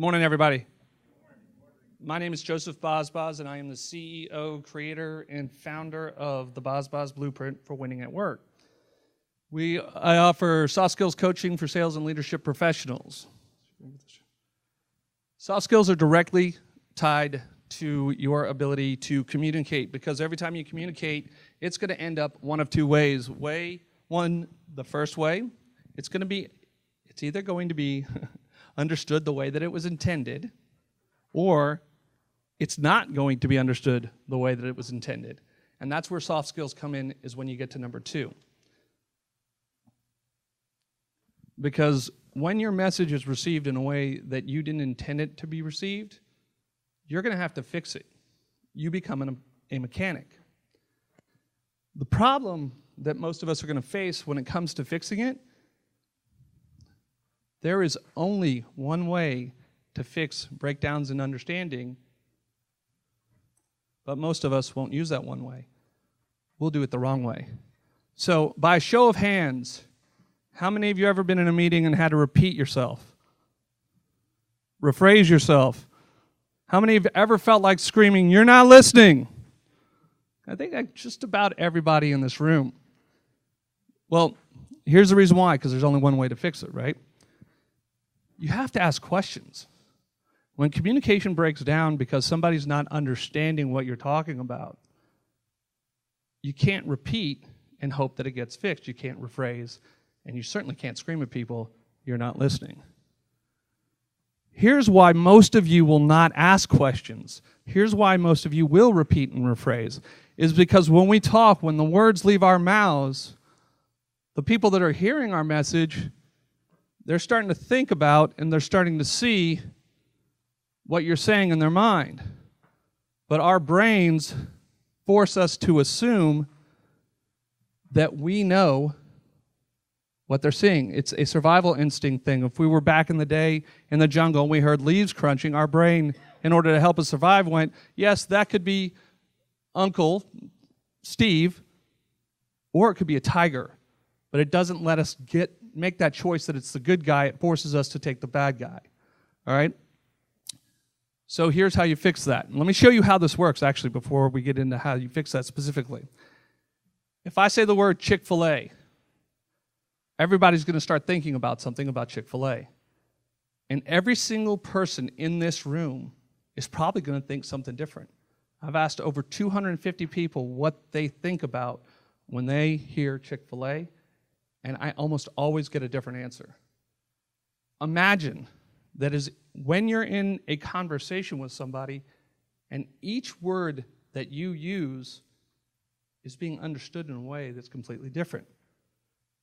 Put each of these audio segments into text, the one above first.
Good morning, everybody. My name is Joseph Babaz, and I am the CEO, creator, and founder of the Babaz Blueprint for Winning at Work. I offer soft skills coaching for sales and leadership professionals. Soft skills are directly tied to your ability to communicate, because every time you communicate, it's going to end up one of two ways. The first way, it's either going to be understood the way that it was intended, or it's not going to be understood the way that it was intended. And that's where soft skills come in, is when you get to number two. Because when your message is received in a way that you didn't intend it to be received, you're going to have to fix it. You become a mechanic. The problem that most of us are going to face when it comes to fixing it, there is only one way to fix breakdowns in understanding, but most of us won't use that one way. We'll do it the wrong way. So, by a show of hands, how many of you ever been in a meeting and had to repeat yourself? Rephrase yourself? How many of you ever felt like screaming, "You're not listening"? I think that's just about everybody in this room. Well, here's the reason why, because there's only one way to fix it, right? You have to ask questions. When communication breaks down because somebody's not understanding what you're talking about, you can't repeat and hope that it gets fixed. You can't rephrase, and you certainly can't scream at people, "You're not listening." Here's why most of you will not ask questions. Here's why most of you will repeat and rephrase, is because when we talk, when the words leave our mouths, the people that are hearing our message, they're starting to think about and they're starting to see what you're saying in their mind. But our brains force us to assume that we know what they're seeing. It's a survival instinct thing. If we were back in the day in the jungle and we heard leaves crunching, our brain, in order to help us survive, went, yes, that could be Uncle Steve, or it could be a tiger. But it doesn't let us make that choice that it's the good guy. It forces us to take the bad guy. All right? So here's how you fix that. And let me show you how this works, actually, before we get into how you fix that specifically. If I say the word Chick-fil-A, everybody's going to start thinking about something about Chick-fil-A. And every single person in this room is probably going to think something different. I've asked over 250 people what they think about when they hear Chick-fil-A, and I almost always get a different answer. Imagine that is when you're in a conversation with somebody and each word that you use is being understood in a way that's completely different.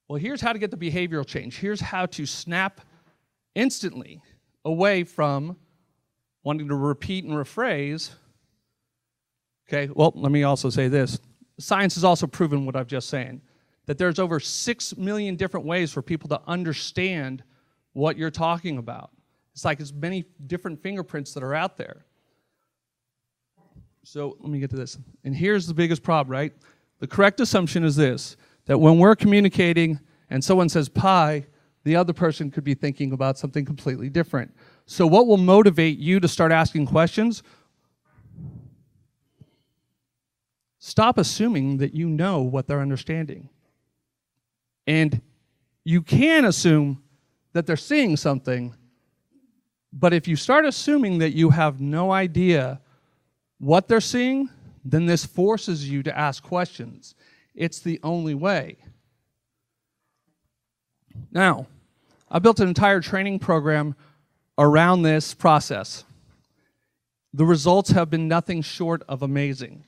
Well, here's how to get the behavioral change. Here's how to snap instantly away from wanting to repeat and rephrase. Okay, well, let me also say this. Science has also proven what I've just said, that there's over 6 million different ways for people to understand what you're talking about. It's like as many different fingerprints that are out there. So let me get to this. And here's the biggest problem, right? The correct assumption is this, that when we're communicating and someone says pie, the other person could be thinking about something completely different. So what will motivate you to start asking questions? Stop assuming that you know what they're understanding. And you can assume that they're seeing something, but if you start assuming that you have no idea what they're seeing, then this forces you to ask questions. It's the only way. Now, I built an entire training program around this process. The results have been nothing short of amazing.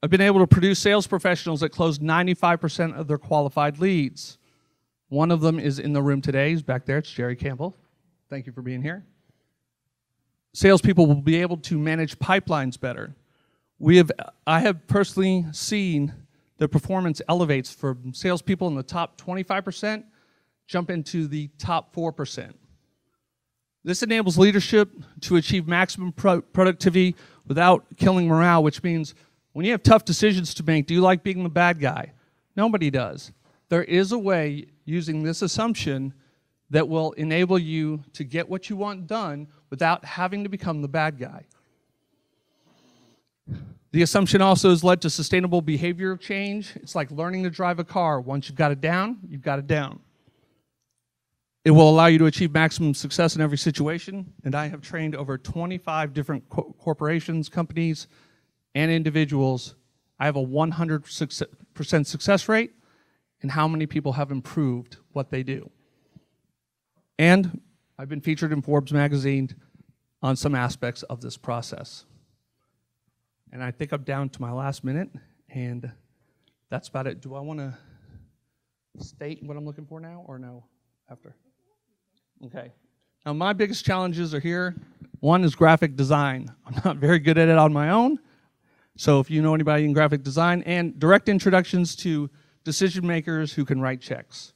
I've been able to produce sales professionals that close 95% of their qualified leads. One of them is in the room today. He's back there. It's Jerry Campbell. Thank you for being here. Salespeople will be able to manage pipelines better. I have personally seen the performance elevates for salespeople in the top 25% jump into the top 4%. This enables leadership to achieve maximum productivity without killing morale, which means when you have tough decisions to make, do you like being the bad guy? Nobody does. There is a way, using this assumption, that will enable you to get what you want done without having to become the bad guy. The assumption also has led to sustainable behavior change. It's like learning to drive a car. Once you've got it down, you've got it down. It will allow you to achieve maximum success in every situation, and I have trained over 25 different corporations, companies, and individuals. I have a 100% success rate in how many people have improved what they do. And I've been featured in Forbes magazine on some aspects of this process. And I think I'm down to my last minute, and that's about it. Do I want to state what I'm looking for now, or no, after? Okay. Now, my biggest challenges are here. One is graphic design. I'm not very good at it on my own. So if you know anybody in graphic design, and direct introductions to decision makers who can write checks.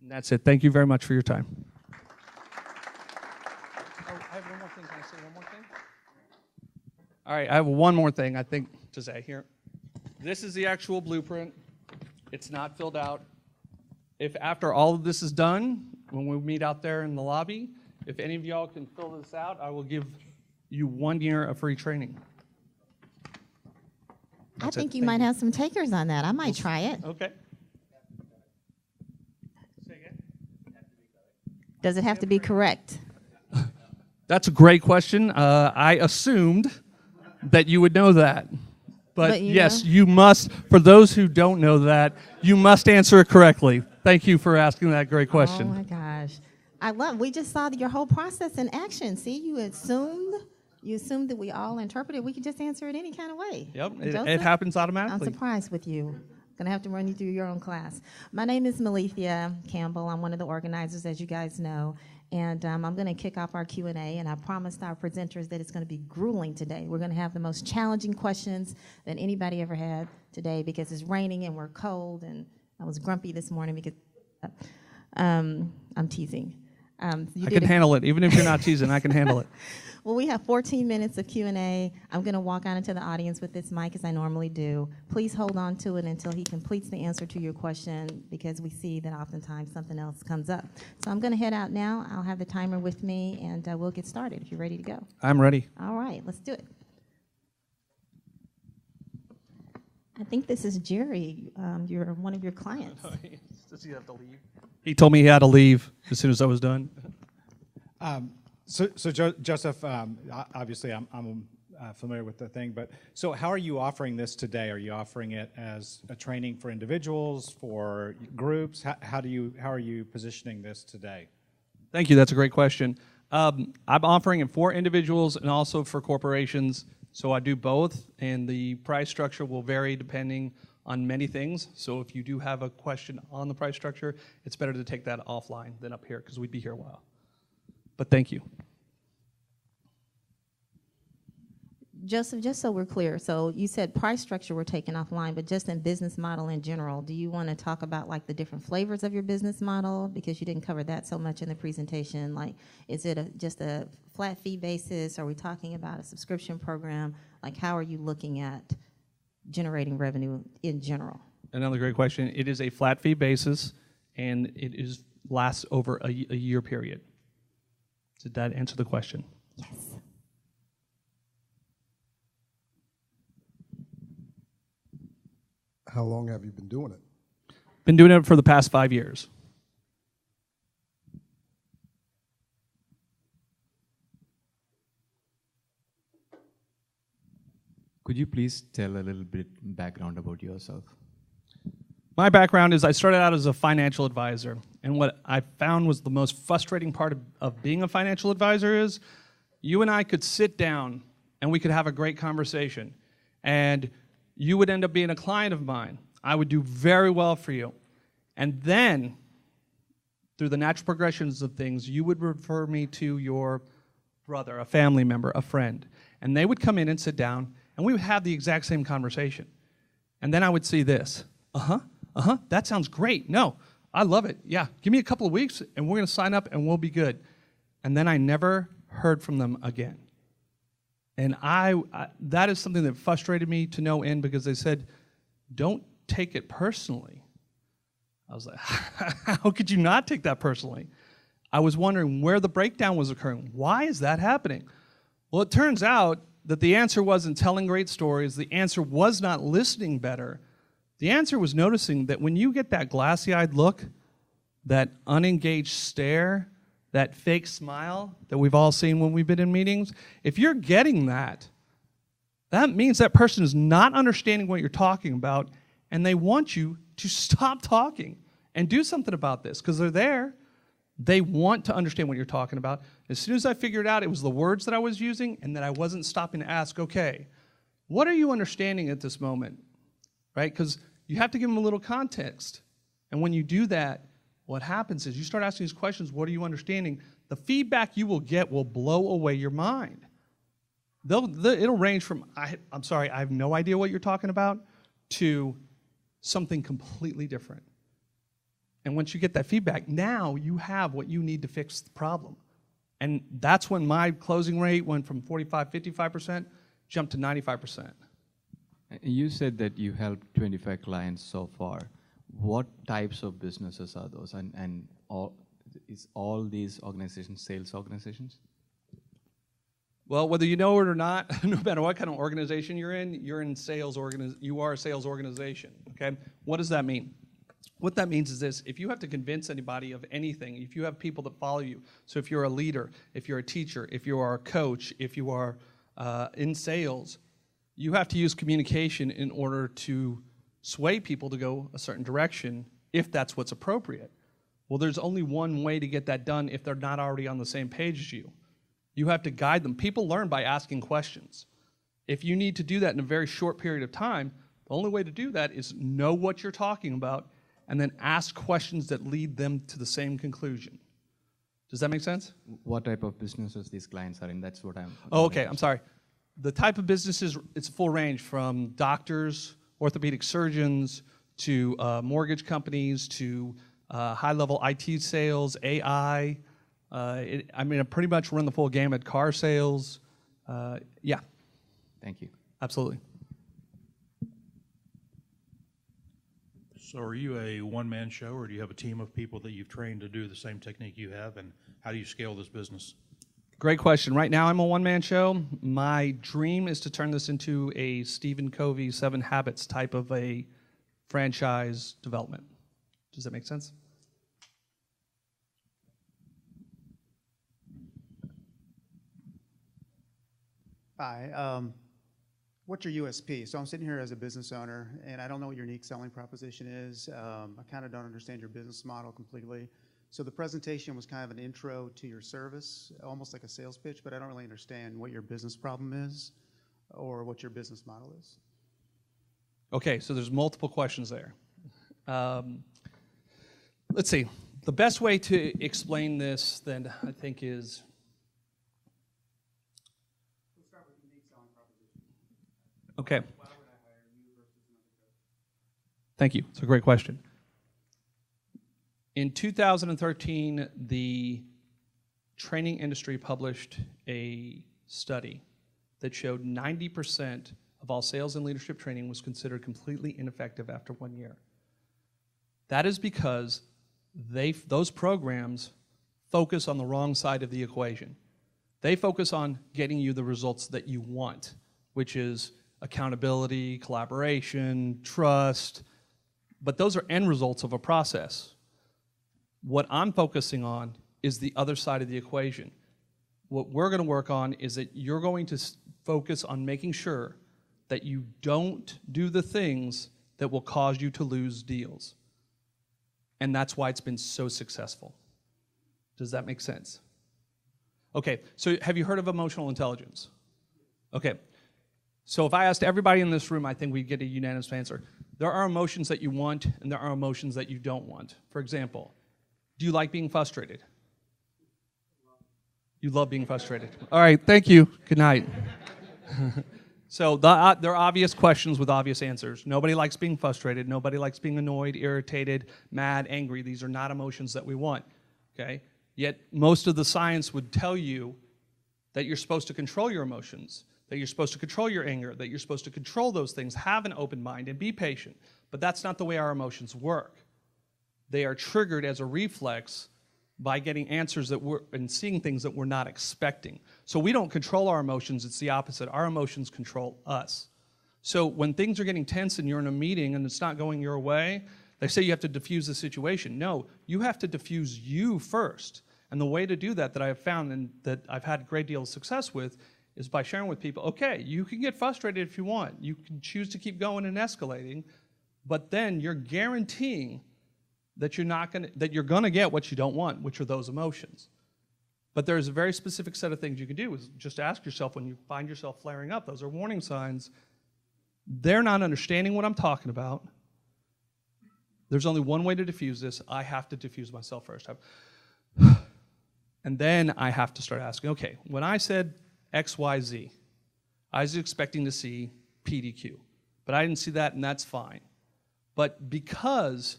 And that's it. Thank you very much for your time. Oh, I have one more thing. Can I say one more thing? All right, I have one more thing I think to say here. This is the actual blueprint. It's not filled out. If after all of this is done, when we meet out there in the lobby, if any of y'all can fill this out, I will give you 1 year of free training. I think you might have some takers on that. I might try it. Okay. Say again? Does it have to be correct? That's a great question. I assumed that you would know that. But yes, you must. For those who don't know that, you must answer it correctly. Thank you for asking that great question. Oh my gosh. We just saw your whole process in action. See, you assumed that we all interpreted. We could just answer it any kind of way. Yep, it happens automatically. I'm surprised with you. Going to have to run you through your own class. My name is Melithia Campbell. I'm one of the organizers, as you guys know. And I'm going to kick off our Q&A, and I promised our presenters that it's going to be grueling today. We're going to have the most challenging questions that anybody ever had today because it's raining and we're cold, and I was grumpy this morning because I'm teasing. I can handle it. Even if you're not teasing, I can handle it. Well, we have 14 minutes of Q&A. I'm going to walk out into the audience with this mic as I normally do. Please hold on to it until he completes the answer to your question because we see that oftentimes something else comes up. So I'm going to head out now. I'll have the timer with me, and we'll get started if you're ready to go. I'm ready. All right, let's do it. I think this is Jerry. You're one of your clients. Does he have to leave? He told me he had to leave as soon as I was done. So Joseph, obviously I'm familiar with the thing, but so how are you offering this today? Are you offering it as a training for individuals, for groups? How are you positioning this today? Thank you. That's a great question. I'm offering it for individuals and also for corporations. So I do both, and the price structure will vary depending on many things. So if you do have a question on the price structure, it's better to take that offline than up here because we'd be here a while. But thank you. Joseph, just so we're clear, so you said price structure we're taking offline, but just in business model in general, do you want to talk about like the different flavors of your business model? Because you didn't cover that so much in the presentation. Like, is it just a flat fee basis? Are we talking about a subscription program? Like, how are you looking at generating revenue in general? Another great question. It is a flat fee basis, and it lasts over a year period. Did that answer the question? Yes. How long have you been doing it? Been doing it for the past 5 years. Could you please tell a little bit background about yourself? My background is I started out as a financial advisor, and what I found was the most frustrating part of being a financial advisor is you and I could sit down and we could have a great conversation, and you would end up being a client of mine. I would do very well for you. And then, through the natural progressions of things, you would refer me to your brother, a family member, a friend, and they would come in and sit down, and we would have the exact same conversation. And then I would see this. That sounds great. No, I love it. Yeah, give me a couple of weeks, and we're going to sign up, and we'll be good. And then I never heard from them again. And that is something that frustrated me to no end because they said, don't take it personally. I was like, how could you not take that personally? I was wondering where the breakdown was occurring. Why is that happening? Well, it turns out that the answer wasn't telling great stories. The answer was not listening better. The answer was noticing that when you get that glassy-eyed look, that unengaged stare, that fake smile that we've all seen when we've been in meetings, if you're getting that, that means that person is not understanding what you're talking about, and they want you to stop talking and do something about this, because they're there. They want to understand what you're talking about. As soon as I figured out it was the words that I was using and that I wasn't stopping to ask, okay, what are you understanding at this moment, right? Because you have to give them a little context. And when you do that, what happens is you start asking these questions, what are you understanding? The feedback you will get will blow away your mind. It'll range from, I'm sorry, I have no idea what you're talking about, to something completely different. And once you get that feedback, now you have what you need to fix the problem. And that's when my closing rate went from 45, 55%, jumped to 95%. You said that you helped 25 clients so far. What types of businesses are those? And is all these organizations sales organizations? Well, whether you know it or not, no matter what kind of organization you're in sales you are a sales organization, okay? What does that mean? What that means is this: if you have to convince anybody of anything, if you have people that follow you, so if you're a leader, if you're a teacher, if you are a coach, if you are in sales, you have to use communication in order to sway people to go a certain direction if that's what's appropriate. Well, there's only one way to get that done if they're not already on the same page as you. You have to guide them. People learn by asking questions. If you need to do that in a very short period of time, the only way to do that is know what you're talking about and then ask questions that lead them to the same conclusion. Does that make sense? What type of businesses these clients are in? That's what I'm... Oh, okay, I'm sorry. The type of businesses, it's a full range from doctors, orthopedic surgeons, to mortgage companies, to high-level IT sales, AI. I pretty much run the full gamut. Car sales, yeah. Thank you. Absolutely. So are you a one-man show, or do you have a team of people that you've trained to do the same technique you have, and how do you scale this business? Great question. Right now I'm a one-man show. My dream is to turn this into a Stephen Covey 7 Habits type of a franchise development. Does that make sense? Hi. What's your USP? So I'm sitting here as a business owner, and I don't know what your unique selling proposition is. I kind of don't understand your business model completely. So the presentation was kind of an intro to your service, almost like a sales pitch, but I don't really understand what your business problem is or what your business model is. Okay, so there's multiple questions there. Let's see. The best way to explain this, then, I think, is... We'll start with unique selling proposition. Okay. Why would I hire you versus another coach? Thank you. It's a great question. In 2013, the training industry published a study that showed 90% of all sales and leadership training was considered completely ineffective after 1 year. That is because those programs focus on the wrong side of the equation. They focus on getting you the results that you want, which is accountability, collaboration, trust, but those are end results of a process. What I'm focusing on is the other side of the equation. What we're going to work on is that you're going to focus on making sure that you don't do the things that will cause you to lose deals. And that's why it's been so successful. Does that make sense? Okay, so have you heard of emotional intelligence? Okay, so if I asked everybody in this room, I think we'd get a unanimous answer. There are emotions that you want, and there are emotions that you don't want. For example, do you like being frustrated? You love being frustrated. All right, thank you. Good night. So there are obvious questions with obvious answers. Nobody likes being frustrated. Nobody likes being annoyed, irritated, mad, angry. These are not emotions that we want, okay? Yet most of the science would tell you that you're supposed to control your emotions, that you're supposed to control your anger, that you're supposed to control those things, have an open mind, and be patient. But that's not the way our emotions work. They are triggered as a reflex by getting answers and seeing things that we're not expecting. So we don't control our emotions, it's the opposite. Our emotions control us. So when things are getting tense and you're in a meeting and it's not going your way, they say you have to diffuse the situation. No, you have to diffuse you first. And the way to do that I have found and that I've had a great deal of success with is by sharing with people, okay, you can get frustrated if you want. You can choose to keep going and escalating, but then you're guaranteeing that you're gonna get what you don't want, which are those emotions. But there's a very specific set of things you can do is just ask yourself when you find yourself flaring up, those are warning signs. They're not understanding what I'm talking about. There's only one way to diffuse this. I have to diffuse myself first. And then I have to start asking, okay, when I said X, Y, Z, I was expecting to see PDQ, but I didn't see that, and that's fine. But because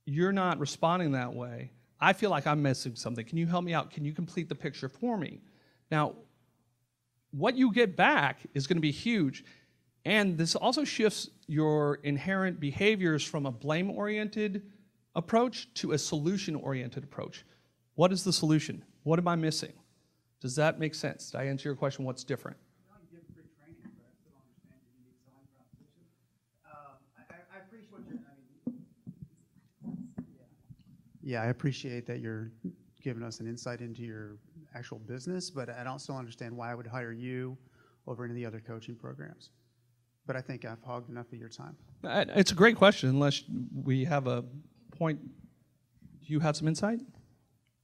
you're not responding that way, I feel like I'm missing something. Can you help me out? Can you complete the picture for me? Now, what you get back is going to be huge, and this also shifts your inherent behaviors from a blame-oriented approach to a solution-oriented approach. What is the solution? What am I missing? Does that make sense? Did I answer your question? What's different? You give free training, but I still understand your unique selling proposition. I appreciate what I appreciate that you're giving us an insight into your actual business, but I don't still understand why I would hire you over any of the other coaching programs. But I think I've hogged enough of your time. It's a great question, unless we have a point. Do you have some insight?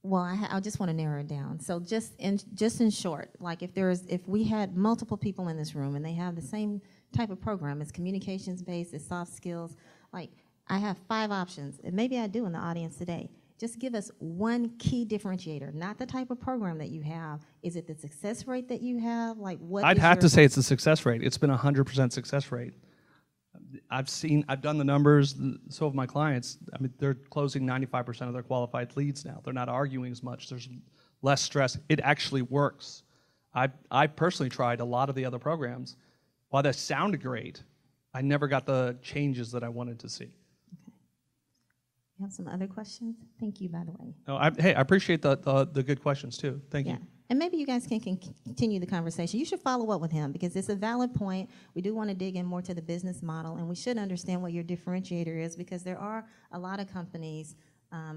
Well, I just want to narrow it down. So just in short, like if we had multiple people in this room and they have the same type of program, it's communications based, it's soft skills, like I have 5 options, and maybe I do in the audience today. Just give us one key differentiator, not the type of program that you have. Is it the success rate that you have? Like what? I'd have to say it's the success rate. It's been 100% success rate. I've done the numbers, so have my clients. I mean, they're closing 95% of their qualified leads now. They're not arguing as much. There's less stress. It actually works. I personally tried a lot of the other programs. While that sounded great, I never got the changes that I wanted to see. Okay. You have some other questions? Thank you, by the way. No, hey, I appreciate the good questions too. Thank you. And maybe you guys can continue the conversation. You should follow up with him because it's a valid point. We do want to dig in more to the business model, and we should understand what your differentiator is because there are a lot of companies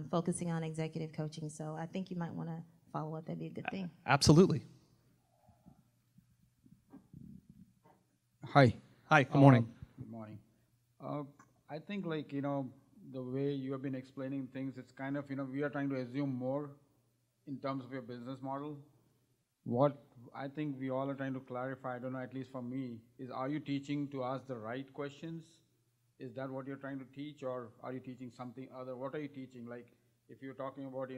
focusing on executive coaching. So I think you might want to follow up. That'd be a good thing. Absolutely. Hi. Hi, good morning. Good morning. I think the way you have been explaining things, it's kind of, we are trying to assume more in terms of your business model. What I think we all are trying to clarify, I don't know, at least for me, is are you teaching to ask the right questions? Is that what you're trying to teach, or are you teaching something other? What are you teaching? Like, if you're talking about,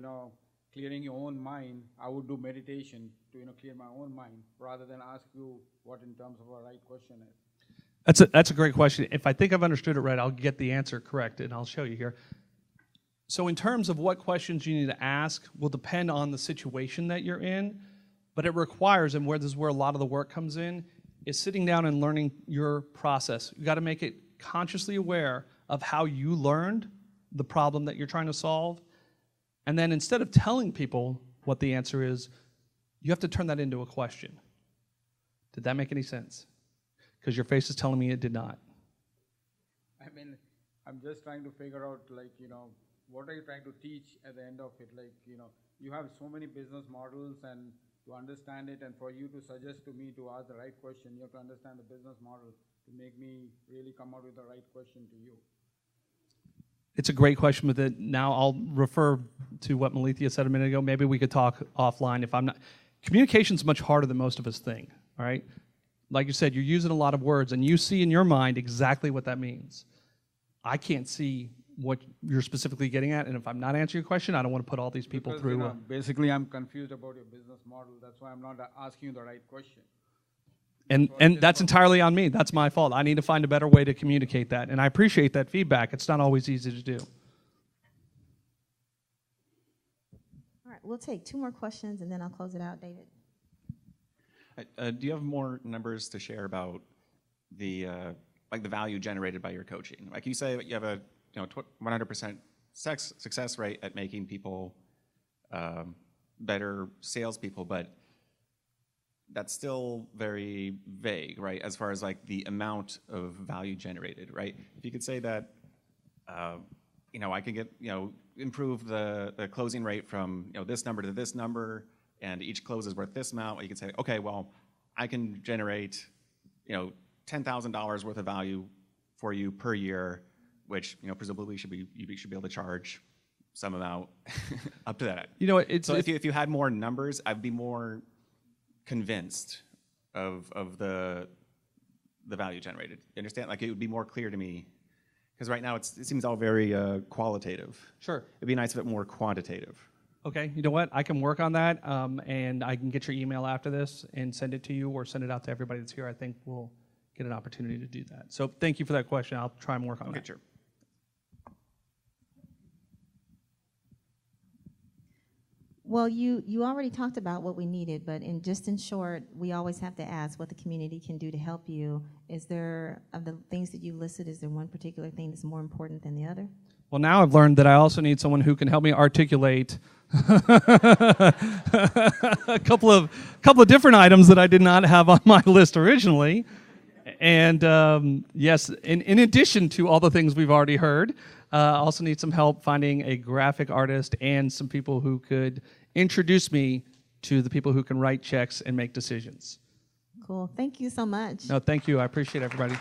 clearing your own mind, I would do meditation to, clear my own mind rather than ask you what in terms of a right question is. That's a great question. If I think I've understood it right, I'll get the answer correct, and I'll show you here. So in terms of what questions you need to ask will depend on the situation that you're in, but it requires, and this is where a lot of the work comes in, is sitting down and learning your process. You got to make it consciously aware of how you learned the problem that you're trying to solve, and then instead of telling people what the answer is, you have to turn that into a question. Did that make any sense? Because your face is telling me it did not. I mean, I'm just trying to figure out, what are you trying to teach at the end of it? You have so many business models, and to understand it, and for you to suggest to me to ask the right question, you have to understand the business model to make me really come out with the right question to you. It's a great question, but now I'll refer to what Malithia said a minute ago. Maybe we could talk offline. Communication's much harder than most of us think, all right? Like you said, you're using a lot of words, and you see in your mind exactly what that means. I can't see what you're specifically getting at, and if I'm not answering your question, I don't want to put all these people through. Basically, I'm confused about your business model. That's why I'm not asking you the right question. And that's entirely on me. That's my fault. I need to find a better way to communicate that, and I appreciate that feedback. It's not always easy to do. All right, we'll take 2 more questions, and then I'll close it out, David. Do you have more numbers to share about the the value generated by your coaching? Like you say, you have a 100% success rate at making people better salespeople, but that's still very vague, right? As far as like the amount of value generated, right? If you could say that, I could get, improve the closing rate from, this number to this number, and each close is worth this amount. You could say, okay, well, I can generate, $10,000 worth of value for you per year, which, presumably you should be able to charge some amount up to that. So if you had more numbers, I'd be more convinced of the value generated. You understand? Like, it would be more clear to me, because right now it seems all very qualitative. Sure. It'd be nice if it more quantitative. Okay, you know what? I can work on that, and I can get your email after this and send it to you or send it out to everybody that's here. I think we'll get an opportunity to do that. So thank you for that question. I'll try and work on that. Sure. Well, you already talked about what we needed, but in short, we always have to ask what the community can do to help you. Is there, of the things that you listed, is there one particular thing that's more important than the other? Well, now I've learned that I also need someone who can help me articulate a couple of different items that I did not have on my list originally. And yes, in addition to all the things we've already heard, I also need some help finding a graphic artist and some people who could introduce me to the people who can write checks and make decisions. Cool. Thank you so much. No, thank you. I appreciate everybody.